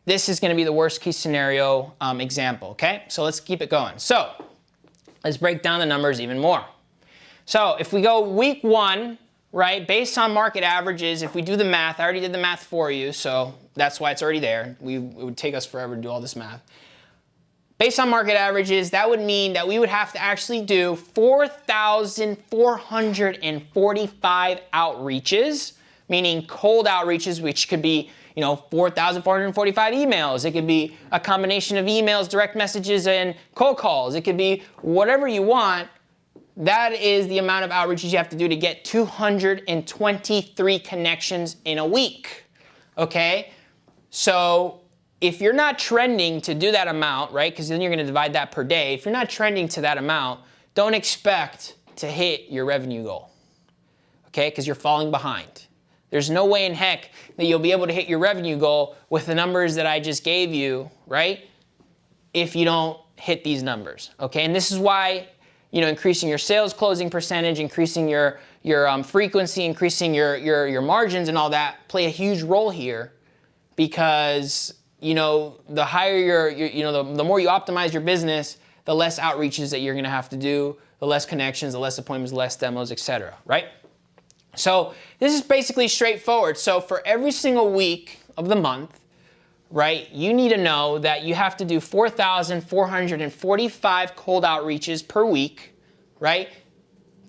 This is gonna be the worst case scenario example, okay? So let's keep it going. So let's break down the numbers even more. So if we go week 1, right, based on market averages, if we do the math, I already did the math for you, so that's why it's already there. It would take us forever to do all this math. Based on market averages, that would mean that we would have to actually do 4,445 outreaches, meaning cold outreaches, which could be, 4,445 emails. It could be a combination of emails, direct messages, and cold calls. It could be whatever you want. That is the amount of outreaches you have to do to get 223 connections in a week, okay? So if you're not trending to do that amount, right, because then you're gonna divide that per day. If you're not trending to that amount, don't expect to hit your revenue goal, okay, because you're falling behind. There's no way in heck that you'll be able to hit your revenue goal with the numbers that I just gave you, right, if you don't hit these numbers, okay? And this is why, increasing your sales closing percentage, increasing your frequency, increasing your margins and all that play a huge role here, because the higher the more you optimize your business, the less outreaches that you're gonna have to do, the less connections, the less appointments, the less demos, etc. Right? So this is basically straightforward. So for every single week of the month, right, you need to know that you have to do 4,445 cold outreaches per week, right,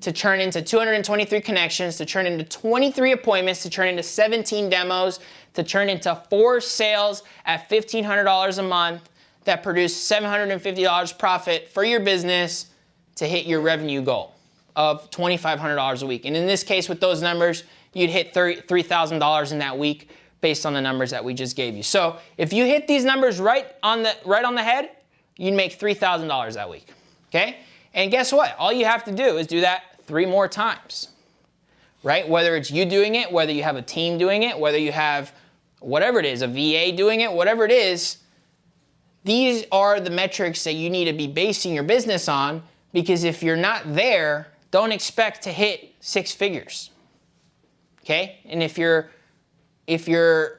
to turn into 223 connections, to turn into 23 appointments, to turn into 17 demos, to turn into 4 sales at $1,500 a month that produce $750 profit for your business to hit your revenue goal of $2,500 a week. And in this case, with those numbers, you'd hit $3,000 in that week based on the numbers that we just gave you. So if you hit these numbers right on the head, you'd make $3,000 that week, okay? And guess what? All you have to do is do that 3 more times, right? Whether it's you doing it, whether you have a team doing it, whether you have whatever it is, a VA doing it, whatever it is, these are the metrics that you need to be basing your business on, because if you're not there, don't expect to hit 6 figures, okay? And if you're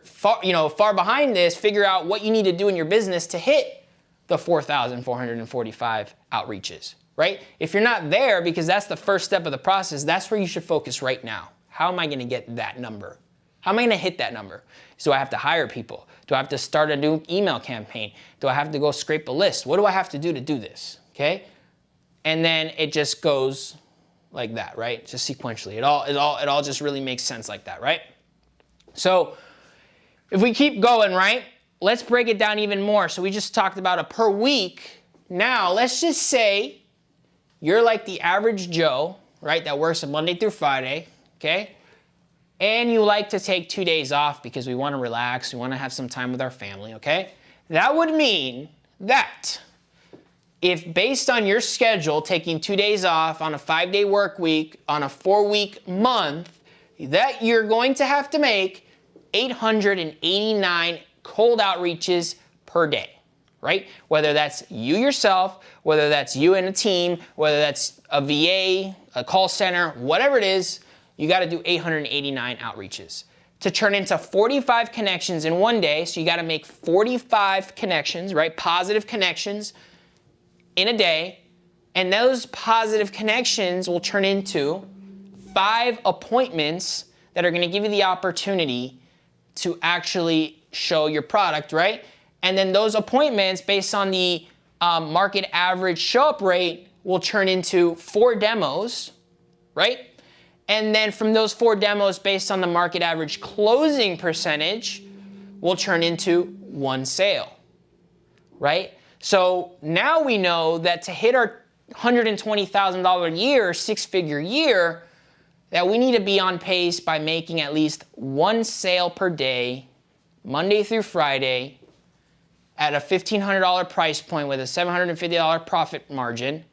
far behind this, figure out what you need to do in your business to hit the 4,445 outreaches, right? If you're not there, because that's the first step of the process, that's where you should focus right now. How am I gonna get that number? How am I gonna hit that number? Do I have to hire people? Do I have to start a new email campaign? Do I have to go scrape a list? What do I have to do this, okay? And then it just goes like that, right? Just sequentially. It all just really makes sense like that, right? So if we keep going, right, let's break it down even more. So we just talked about a per week. Now let's just say you're like the average Joe, right, that works Monday through Friday, okay? And you like to take 2 days off because we want to relax, we want to have some time with our family, okay? That would mean that if based on your schedule, taking 2 days off on a 5-day work week, on a 4-week month, that you're going to have to make 889 cold outreaches per day, right? Whether that's you yourself, whether that's you and a team, whether that's a VA, a call center, whatever it is, you got to do 889 outreaches. to turn into 45 connections in one day. So you got to make 45 connections, right? Positive connections in a day. And those positive connections will turn into 5 appointments that are going to give you the opportunity to actually show your product, right? And then those appointments, based on the market average show-up rate, will turn into 4 demos, right? And then from those 4 demos, based on the market average closing percentage, will turn into 1 sale, right? So now we know that to hit our $120,000 year, 6-figure year, that we need to be on pace by making at least 1 sale per day, Monday through Friday, at a $1,500 price point with a $750 profit margin,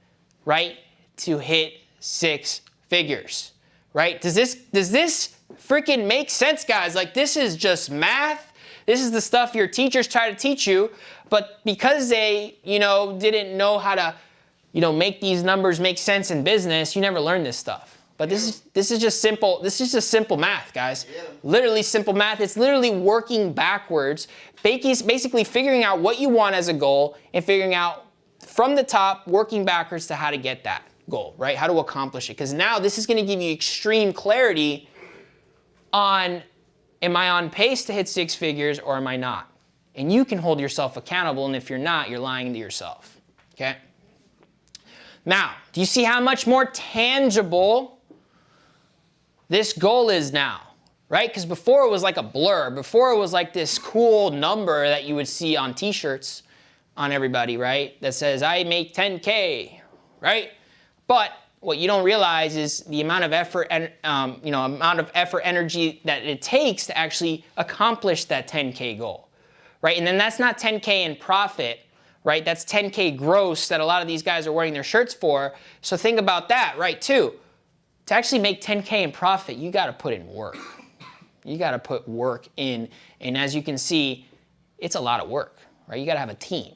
right? To hit 6 figures, right? Does this freaking make sense, guys? Like, this is just math. This is the stuff your teachers try to teach you, but because they, didn't know how to, make these numbers make sense in business, you never learn this stuff. But this is just simple. This is just simple math, guys. Literally simple math. It's literally working backwards, basically figuring out what you want as a goal and figuring out from the top, working backwards to how to get that goal, right? How to accomplish it. Because now this is going to give you extreme clarity on, am I on pace to hit 6 figures or am I not? And you can hold yourself accountable. And if you're not, you're lying to yourself. Okay? Now, do you see how much more tangible this goal is now, right? Because before it was like a blur. Before it was like this cool number that you would see on t-shirts on everybody, right? That says, I make 10K, right? But what you don't realize is the amount of effort and, energy that it takes to actually accomplish that 10K goal, right? And then that's not 10K in profit, right? That's 10K gross that a lot of these guys are wearing their shirts for. So think about that, right, too. To actually make 10K in profit, you got to put in work. You got to put work in. And as you can see, it's a lot of work, right? You got to have a team.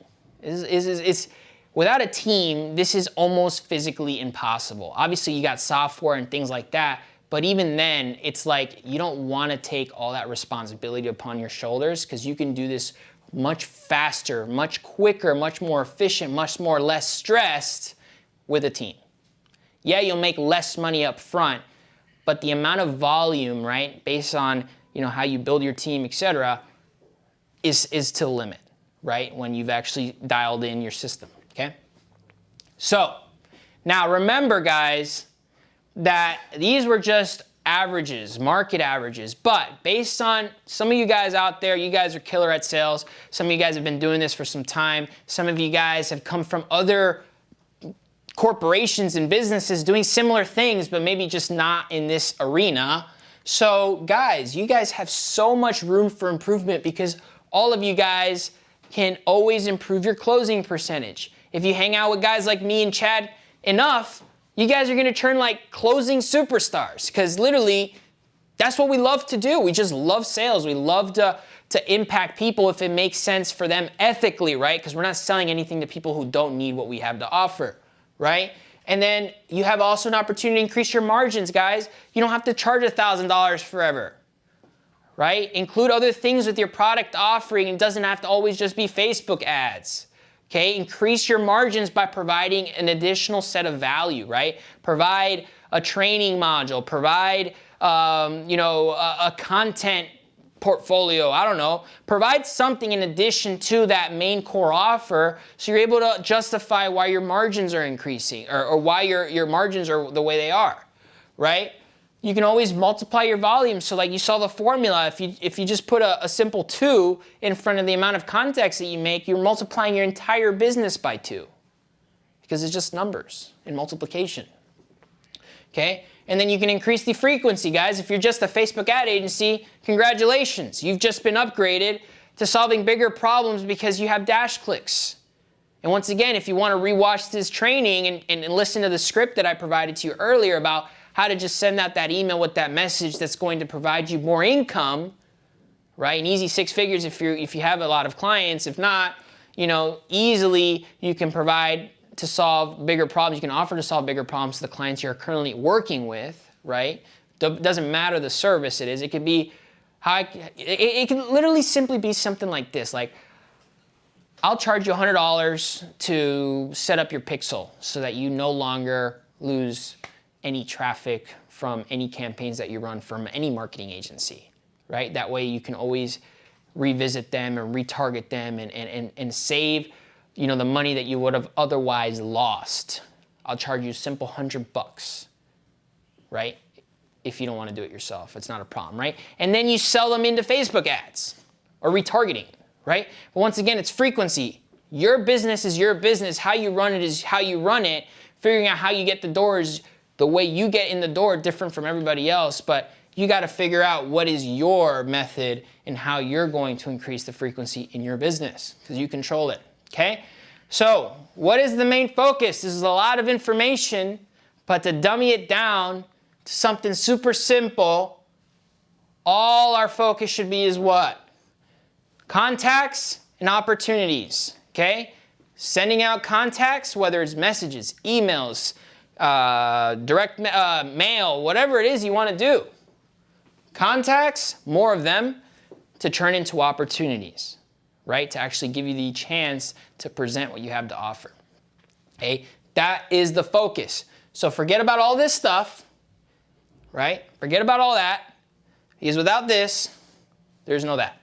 Without a team, this is almost physically impossible. Obviously, you got software and things like that. But even then, it's like you don't want to take all that responsibility upon your shoulders because you can do this much faster, much quicker, much more efficient, less stressed with a team. Yeah, you'll make less money up front, but the amount of volume, right, based on how you build your team, etc., is to the limit, right, when you've actually dialed in your system, okay? So, now remember, guys, that these were just averages, market averages, but based on some of you guys out there, you guys are killer at sales. Some of you guys have been doing this for some time. Some of you guys have come from other corporations and businesses doing similar things, but maybe just not in this arena. So guys, you guys have so much room for improvement because all of you guys can always improve your closing percentage. If you hang out with guys like me and Chad enough, you guys are gonna turn like closing superstars because literally that's what we love to do. We just love sales. We love to impact people if it makes sense for them ethically, right? Because we're not selling anything to people who don't need what we have to offer. Right? And then you have also an opportunity to increase your margins, guys. You don't have to charge $1,000 forever, right? Include other things with your product offering. It doesn't have to always just be Facebook ads, okay? Increase your margins by providing an additional set of value, right? Provide a training module, provide, a content portfolio, I don't know, provide something in addition to that main core offer so you're able to justify why your margins are increasing or why your margins are the way they are, right? You can always multiply your volume. So like you saw the formula, if you just put a simple 2 in front of the amount of contacts that you make, you're multiplying your entire business by 2 because it's just numbers and multiplication, okay? And then you can increase the frequency, guys. If you're just a Facebook ad agency, congratulations. You've just been upgraded to solving bigger problems because you have DashClicks. And once again, if you want to rewatch this training and listen to the script that I provided to you earlier about how to just send out that email with that message that's going to provide you more income, right? An easy 6 figures if you have a lot of clients. If not, easily you can provide to solve bigger problems. You can offer to solve bigger problems to the clients you're currently working with, right? Doesn't matter the service it is. It could be It can literally simply be something like this, like, I'll charge you $100 to set up your pixel so that you no longer lose any traffic from any campaigns that you run from any marketing agency, right? That way you can always revisit them and retarget them and save, you know, the money that you would have otherwise lost. I'll charge you a simple $100, right? If you don't want to do it yourself, it's not a problem, right? And then you sell them into Facebook ads or retargeting, right? But once again, it's frequency. Your business is your business. How you run it is how you run it. Figuring out how you get the doors, the way you get in the door, different from everybody else, but you got to figure out what is your method and how you're going to increase the frequency in your business because you control it, okay? So what is the main focus? This is a lot of information, but to dummy it down to something super simple, all our focus should be is what? Contacts and opportunities, okay? Sending out contacts, whether it's messages, emails, direct mail, whatever it is you want to do. Contacts, more of them, to turn into opportunities, right? To actually give you the chance to present what you have to offer, okay? That is the focus. So forget about all this stuff, right? Forget about all that, because without this, there's no that.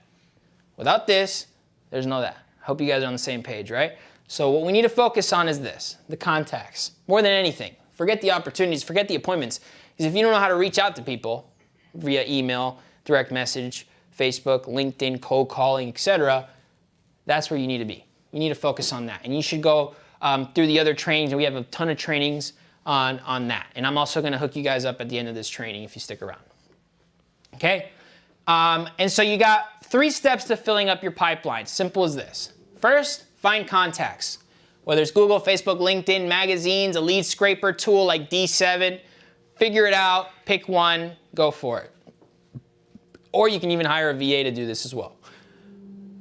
Without this, there's no that. I hope you guys are on the same page, right? So what we need to focus on is this, the contacts, more than anything. Forget the opportunities, forget the appointments, because if you don't know how to reach out to people via email, direct message, Facebook, LinkedIn, cold calling, etc., that's where you need to be. You need to focus on that. And you should go through the other trainings, and we have a ton of trainings on that. And I'm also going to hook you guys up at the end of this training if you stick around. Okay? And so you got 3 steps to filling up your pipeline. Simple as this. First, find contacts. Whether it's Google, Facebook, LinkedIn, magazines, a lead scraper tool like D7, figure it out, pick one, go for it. Or you can even hire a VA to do this as well.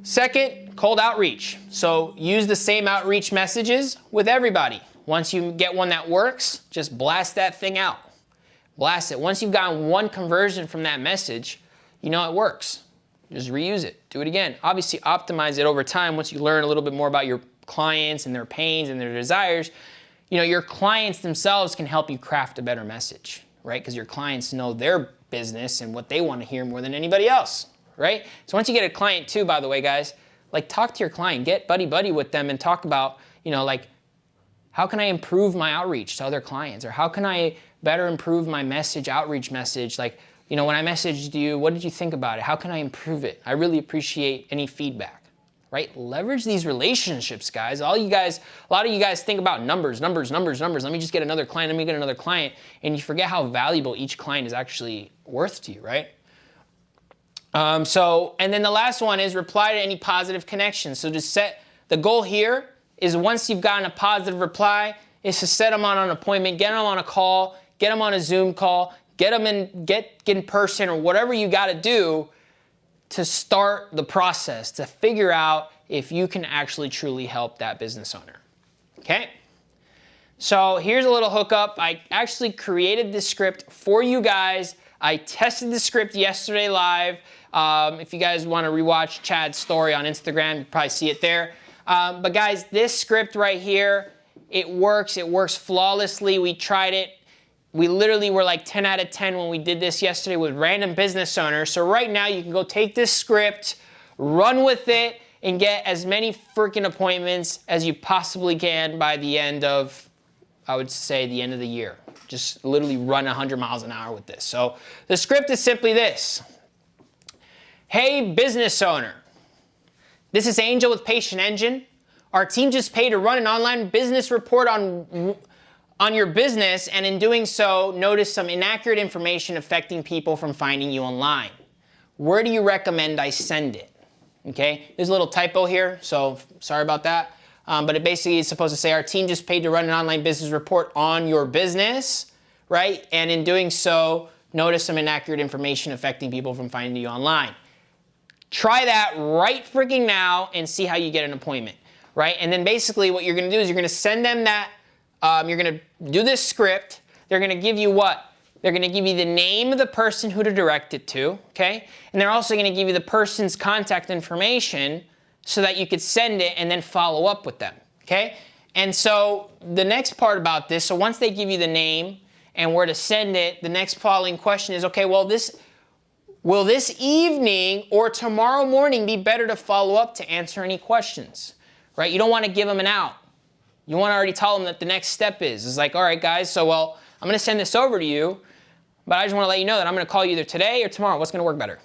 Second, cold outreach. So use the same outreach messages with everybody. Once you get one that works, just blast that thing out. Blast it. Once you've gotten one conversion from that message, you know it works. Just reuse it. Do it again. Obviously, optimize it over time. Once you learn a little bit more about your clients and their pains and their desires, you know, your clients themselves can help you craft a better message, right? Because your clients know their business and what they want to hear more than anybody else, right? So once you get a client too, by the way, guys, like talk to your client, get buddy-buddy with them and talk about, you know, like, how can I improve my outreach to other clients? Or how can I better improve my message, outreach message? Like, you know, when I messaged you, what did you think about it? How can I improve it? I really appreciate any feedback, right? Leverage these relationships, guys. A lot of you guys think about numbers. Let me just get another client, and you forget how valuable each client is actually worth to you, right? And then the last one is reply to any positive connections. So just set, the goal here is once you've gotten a positive reply, is to set them on an appointment, get them on a call, get them on a Zoom call, get in person or whatever you got to do to start the process, to figure out if you can actually truly help that business owner, okay? So here's a little hookup. I actually created this script for you guys. I tested the script yesterday live. If you guys want to rewatch Chad's story on Instagram, you probably see it there. But guys, this script right here, it works flawlessly. We tried it. We literally were like 10 out of 10 when we did this yesterday with random business owners. So right now you can go take this script, run with it, and get as many freaking appointments as you possibly can by the end of, I would say, the end of the year. Just literally run 100 miles an hour with this. So the script is simply this. Hey, business owner. This is Angel with Patient Engine. Our team just paid to run an online business report on your business, and in doing so, noticed some inaccurate information affecting people from finding you online. Where do you recommend I send it? Okay, there's a little typo here, so sorry about that. But it basically is supposed to say our team just paid to run an online business report on your business, right? And in doing so, notice some inaccurate information affecting people from finding you online. Try that right freaking now and see how you get an appointment, right? And then basically what you're gonna do is you're gonna send them that, you're gonna do this script. They're gonna give you what? They're gonna give you the name of the person who to direct it to, okay? And they're also gonna give you the person's contact information so that you could send it and then follow up with them, okay? And so the next part about this, so once they give you the name and where to send it, the next following question is, okay, well, will this evening or tomorrow morning be better to follow up to answer any questions, right? You don't wanna give them an out. You wanna already tell them that the next step is like, all right, guys, so well, I'm gonna send this over to you, but I just wanna let you know that I'm gonna call you either today or tomorrow. What's gonna work better?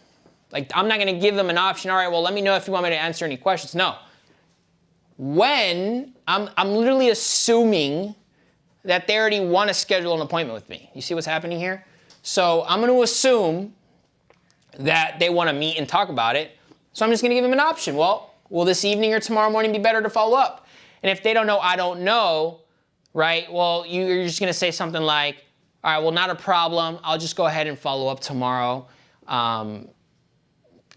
Like, I'm not gonna give them an option, all right, well, let me know if you want me to answer any questions. No. When, I'm literally assuming that they already wanna schedule an appointment with me. You see what's happening here? So I'm gonna assume that they wanna meet and talk about it. So I'm just gonna give them an option. Well, will this evening or tomorrow morning be better to follow up? And if they don't know, I don't know, right? Well, you're just gonna say something like, all right, well, not a problem. I'll just go ahead and follow up tomorrow.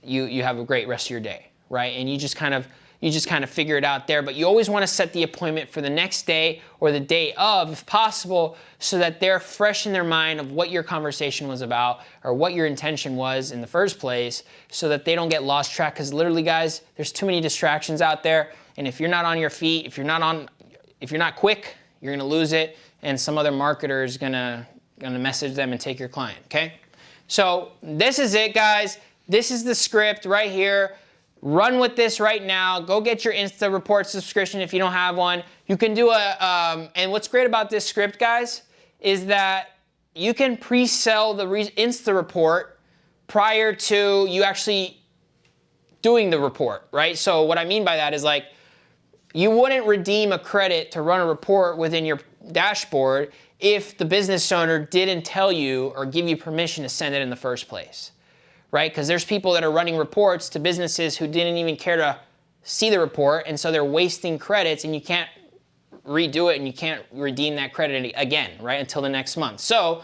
You have a great rest of your day, right? And you just kind of figure it out there. But you always want to set the appointment for the next day or the day of, if possible, so that they're fresh in their mind of what your conversation was about or what your intention was in the first place, so that they don't get lost track. Because literally, guys, there's too many distractions out there. And if you're not on your feet, if you're not quick, you're gonna lose it, and some other marketer is gonna message them and take your client, okay? So this is it, guys. This is the script right here. Run with this right now. Go get your Insta Report subscription if you don't have one. You can do and what's great about this script, guys, is that you can pre-sell the Insta Report prior to you actually doing the report, right? So what I mean by that is, like, you wouldn't redeem a credit to run a report within your dashboard if the business owner didn't tell you or give you permission to send it in the first place, right? Because there's people that are running reports to businesses who didn't even care to see the report, and so they're wasting credits, and you can't redo it and you can't redeem that credit again, right, until the next month. So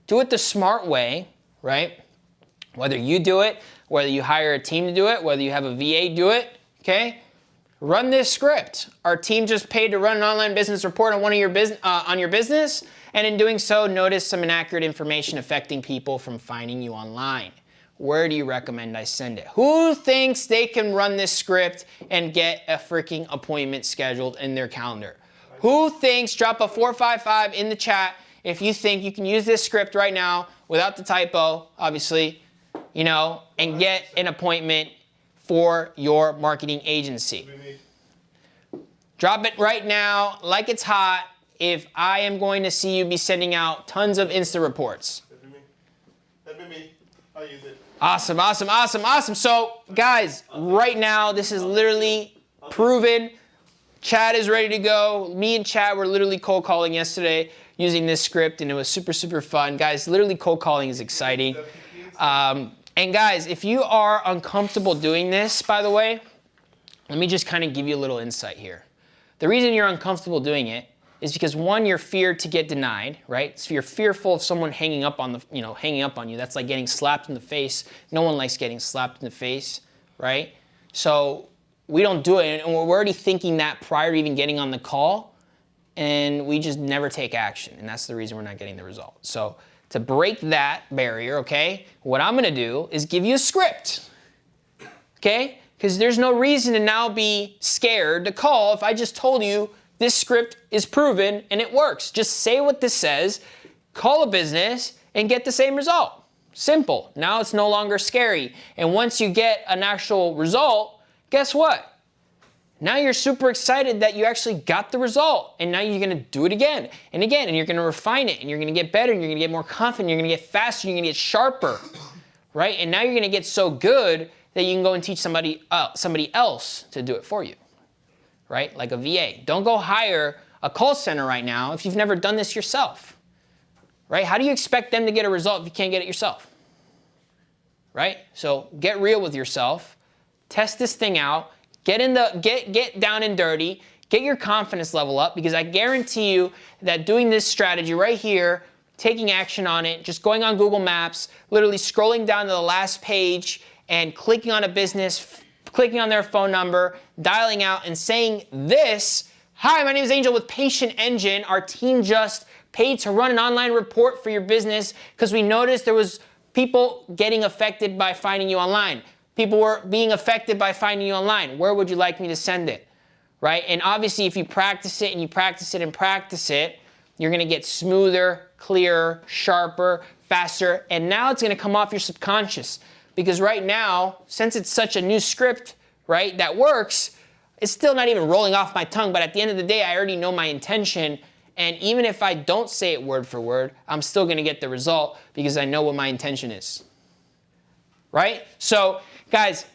do it the smart way, right? Whether you do it, whether you hire a team to do it, whether you have a VA do it, okay? Run this script. Our team just paid to run an online business report on your business, and in doing so, notice some inaccurate information affecting people from finding you online. Where do you recommend I send it? Who thinks they can run this script and get a freaking appointment scheduled in their calendar? Who thinks, drop a 455 in the chat if you think you can use this script right now without the typo, obviously, you know, and get an appointment for your marketing agency. Drop it right now like it's hot if I am going to see you be sending out tons of Insta reports. That'd be me. I'll use it. Awesome, awesome, awesome, awesome. So guys, right now, this is literally proven. Chad is ready to go. Me and Chad were literally cold calling yesterday using this script, and it was super, super fun. Guys, literally cold calling is exciting. And guys, if you are uncomfortable doing this, by the way, let me just kind of give you a little insight here. The reason you're uncomfortable doing it is because, one, you're feared to get denied, right? So you're fearful of someone hanging up on you. That's like getting slapped in the face. No one likes getting slapped in the face, right? So we don't do it, and we're already thinking that prior to even getting on the call, and we just never take action, and that's the reason we're not getting the result. So to break that barrier, okay, what I'm gonna do is give you a script, okay? Because there's no reason to now be scared to call if I just told you this script is proven and it works. Just say what this says, call a business, and get the same result. Simple. Now it's no longer scary. And once you get an actual result, guess what? Now you're super excited that you actually got the result, and now you're gonna do it again and again, and you're gonna refine it, and you're gonna get better, and you're gonna get more confident, you're gonna get faster, you're gonna get sharper, right? And now you're gonna get so good that you can go and teach somebody else to do it for you, right? Like a VA. Don't go hire a call center right now if you've never done this yourself, right? How do you expect them to get a result if you can't get it yourself, right? So get real with yourself, test this thing out, get down and dirty, get your confidence level up, because I guarantee you that doing this strategy right here, taking action on it, just going on Google Maps, literally scrolling down to the last page and clicking on a business, clicking on their phone number, dialing out and saying this, "Hi, my name is Angel with Patient Engine. Our team just paid to run an online report for your business because we noticed there was people getting affected by finding you online. People were being affected by finding you online. Where would you like me to send it? Right? And obviously, if you practice it and you practice it and practice it, you're gonna get smoother, clearer, sharper, faster, and now it's gonna come off your subconscious. Because right now, since it's such a new script, right, that works, it's still not even rolling off my tongue, but at the end of the day, I already know my intention, and even if I don't say it word for word, I'm still gonna get the result because I know what my intention is, right? So, guys,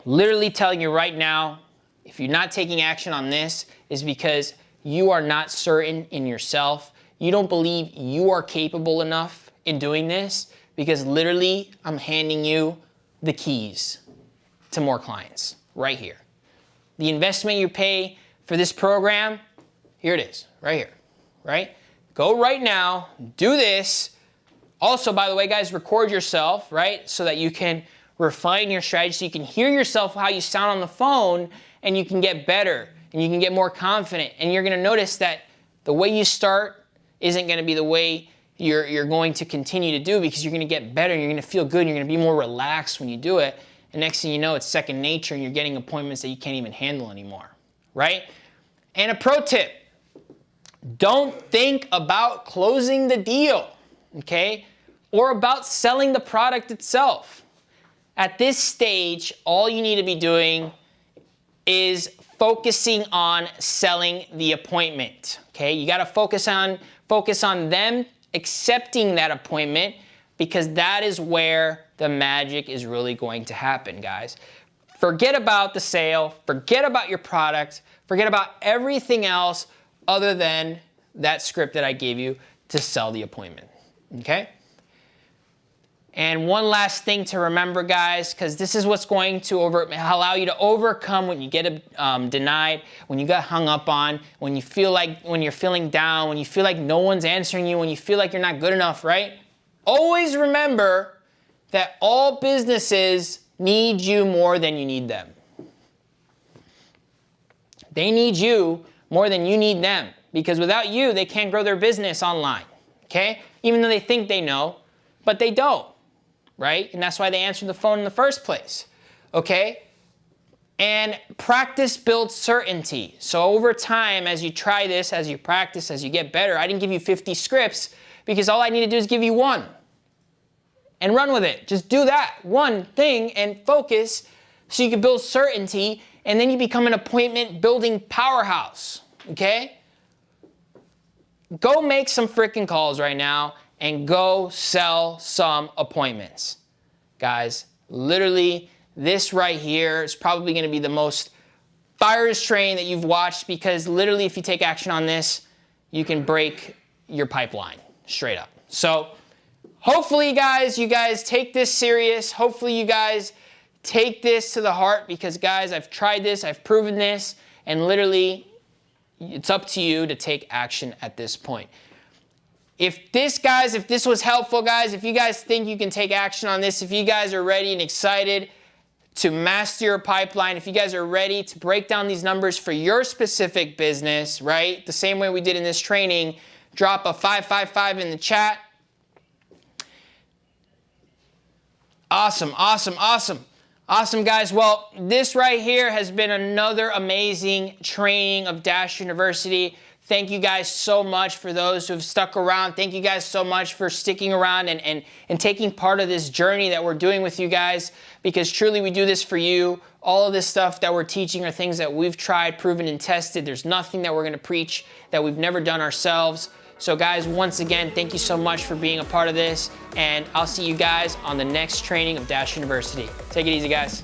literally telling you right now, if you're not taking action on this, is because you are not certain in yourself. You don't believe you are capable enough in doing this, because literally, I'm handing you the keys to more clients right here. The investment you pay for this program, here it is, right here, right? Go right now, do this. Also, by the way, guys, record yourself, right? So that you can refine your strategy, so you can hear yourself, how you sound on the phone, and you can get better, and you can get more confident. And you're gonna notice that the way you start isn't gonna be the way you're going to continue to do, because you're gonna get better, and you're gonna feel good, and you're gonna be more relaxed when you do it. And next thing you know, it's second nature, and you're getting appointments that you can't even handle anymore, right? And a pro tip, don't think about closing the deal, okay? Or about selling the product itself. At this stage, all you need to be doing is focusing on selling the appointment, okay? You gotta focus on them accepting that appointment, because that is where the magic is really going to happen, guys. Forget about the sale, forget about your product, forget about everything else other than that script that I gave you to sell the appointment, okay? And one last thing to remember, guys, because this is what's going to allow you to overcome when you get denied, when you got hung up on, when you feel like, when you're feeling down, when you feel like no one's answering you, when you feel like you're not good enough, right? Always remember that all businesses need you more than you need them. They need you more than you need them, because without you, they can't grow their business online, okay? Even though they think they know, but they don't. Right? And that's why they answered the phone in the first place, okay? And practice builds certainty. So over time, as you try this, as you practice, as you get better, I didn't give you 50 scripts, because all I need to do is give you one and run with it. Just do that one thing and focus so you can build certainty, and then you become an appointment building powerhouse, okay? Go make some freaking calls right now and go sell some appointments. Guys, literally, this right here is probably gonna be the most fires train that you've watched, because literally, if you take action on this, you can break your pipeline straight up. So hopefully, guys, you guys take this serious. Hopefully, you guys take this to the heart, because guys, I've tried this, I've proven this, and literally, it's up to you to take action at this point. If this was helpful, guys, if you guys think you can take action on this, if you guys are ready and excited to master your pipeline, if you guys are ready to break down these numbers for your specific business, right? The same way we did in this training, drop a 555 in the chat. Awesome, awesome, awesome. Awesome, guys. Well, this right here has been another amazing training of Dash University. Thank you guys so much for those who have stuck around. Thank you guys so much for sticking around and taking part of this journey that we're doing with you guys, because truly we do this for you. All of this stuff that we're teaching are things that we've tried, proven, and tested. There's nothing that we're gonna preach that we've never done ourselves. So guys, once again, thank you so much for being a part of this, and I'll see you guys on the next training of Dash University. Take it easy, guys.